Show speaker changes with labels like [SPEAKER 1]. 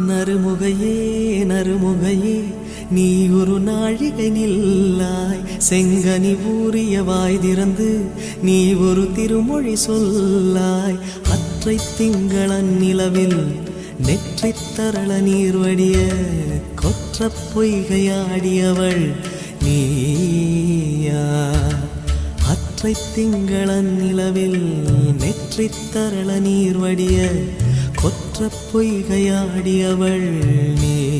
[SPEAKER 1] நறுமுகையே நறுமுகையே நீ ஒரு நாழிகை நில்லாய், செங்கனி ஊறிய வாய் திறந்து நீ ஒரு திருமொழி சொல்லாய். அற்றை திங்களன் நிலவில் நெற்றித் தரள நீர் வடிய கொற்ற பொய்கையாடியவள் நீயா. அற்றை திங்களன் நிலவில் நெற்றித் தரள நீர் வடிய கொற்ற பொய்கையாடியவள் நீ.